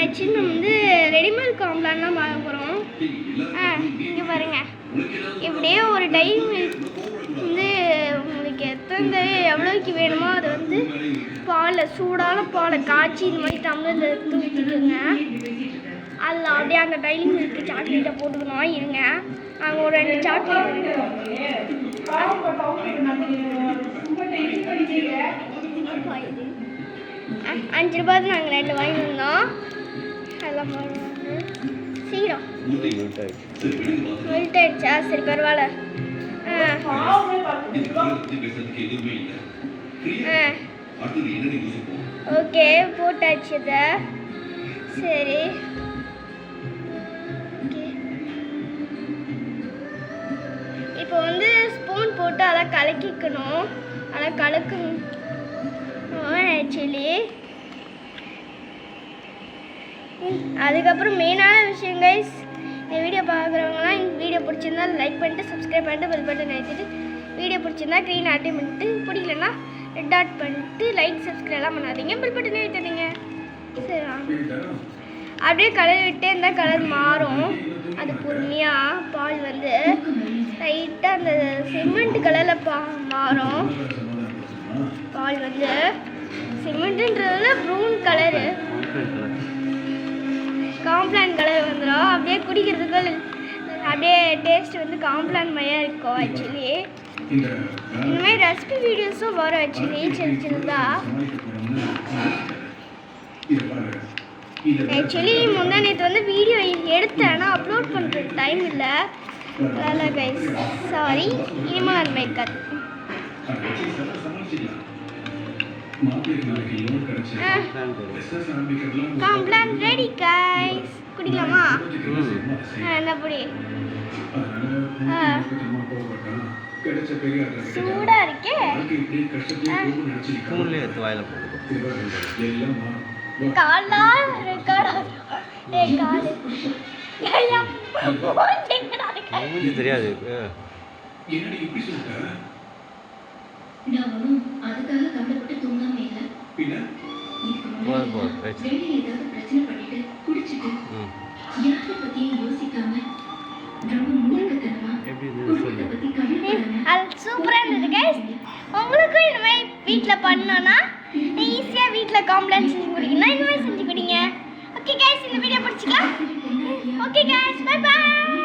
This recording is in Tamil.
ஆக்சுவலி நம்ம வந்து ரெடிமேட் காம்ப்ளான்லாம் பார்க்க போகிறோம். இங்கே பாருங்கள், இப்படியே ஒரு டைம் வந்து உங்களுக்கு எத்தனை எவ்வளோக்கு வேணுமோ அதை வந்து பாலை சூடான பாலை காய்ச்சி இந்த மாதிரி டம்ளரில் எடுத்து ஊற்றிட்டுங்க. அதில் அப்படியே அந்த டைலிங் மில்க்கு சாக்லேட்டை போட்டுக்கணும். இருங்க, நாங்கள் ஒரு 2 சாக்லேட் 5 ரூபாய்க்கு நாங்கள் 2 வாங்கி வந்தோம். அதெல்லாம் சீக்கிரம் மெல்ட் ஆயிடுச்சா? சரி பரவாயில்ல. ஓகே, போட்டாச்சு அதை. சரி, இப்போ வந்து ஸ்பூன் போட்டு அதை கலக்கிக்கணும். அதை கலக்கணும். ஆக்சுவலி அதுக்கப்புறம் மெயினான விஷயம் கைஸ், இந்த வீடியோ பார்க்குறவங்களாம் இந்த வீடியோ பிடிச்சிருந்தா லைக் பண்ணிட்டு சப்ஸ்கிரைப் பண்ணிட்டு பெல் பட்டன் அழுத்திட்டு, வீடியோ பிடிச்சிருந்தா க்ரீன் ஆட்டி பண்ணிட்டு, பிடிக்கலன்னா ரெட் டாட் பண்ணிட்டு லைக் சப்ஸ்கிரைப்லாம் பண்ணாதீங்க, பெல் பட்டன் அழுத்திடுங்க. சரி, அப்படியே கலர் விட்டு இந்த கலர் மாறும். அது பொறுமையாக பால் வந்து லைட்டாக அந்த சிமெண்ட் கலரில் மாறும். பால் வந்து சிமெண்ட்டுன்றதுல ப்ரௌன் கலரு காம்ப்ளான் கலர் வந்துடும். அப்படியே குடிக்கிறதுக்கு அப்படியே டேஸ்ட் வந்து காம்ப்ளான் மாதிரியாக இருக்கும். ஆக்சுவலி இந்த மாதிரி ரெசிபி வீடியோஸும் வரும். ஆக்சுவலி சின்னதாக ஆக்சுவலி முந்தா நேற்று வந்து வீடியோ எடுத்தேன், ஆனால் அப்லோட் பண்ணுறதுக்கு டைம் இல்லை. அதனால் கைஸ் சாரி, இனிமேல் அது மேய்க்காது. காம்ப்ளான் ரெடி கைஸ், குடிக்கலாமா? என்ன பொடி சூடாக இருக்கே. காலா தெரியாது. சூப்பராக இருந்தது கைஸ். உங்களுக்கும் இந்த மாதிரி வீட்டில் பண்ணோன்னா ஈஸியாக வீட்டில் காம்ப்ளான் செஞ்சு குடிக்கணும். இந்த மாதிரி செஞ்சு குடிங்க. ஓகே கைஸ், இந்த வீடியோ பிடிச்சிக்கலாம். Okay guys, bye bye.